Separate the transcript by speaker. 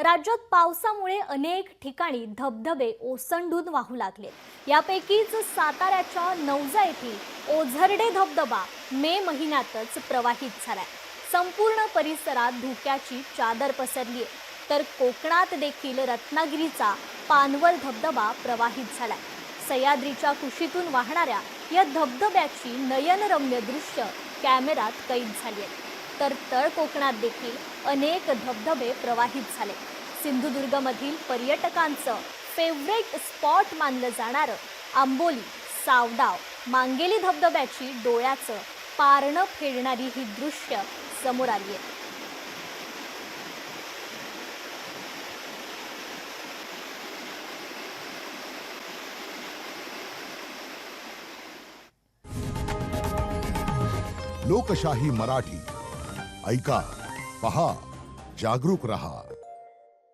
Speaker 1: राज्यात पावसामुळे अनेक ठिकाणी धबधबे ओसंडून वाहू लागले। यापैकीच साताऱ्याच्या नवजा येथील ओझरडे धबधबा मे महिन्यातच प्रवाहित झालाय। संपूर्ण परिसरात धुक्याची चादर पसरली आहे, तर कोकणात देखील रत्नागिरीचा पानवल धबधबा प्रवाहित झालाय। सह्याद्रीच्या कुशीतून वाहणाऱ्या या धबधब्याची नयनरम्य दृश्य कॅमेऱ्यात कैद झाली आहेत। तर तळ कोकणात देखील अनेक धबधबे प्रवाहित झाले। सिंधुदुर्गमधील पर्यटकांचं फेवरेट स्पॉट मानलं जाणारं आंबोली, सावडाव, मांगेली धबधब्याची डोळ्याचं पारणं फेडणारी ही दृश्य समोर आली आहेत।
Speaker 2: लोकशाही मराठी ऐका, पहा, जागरूक रहा।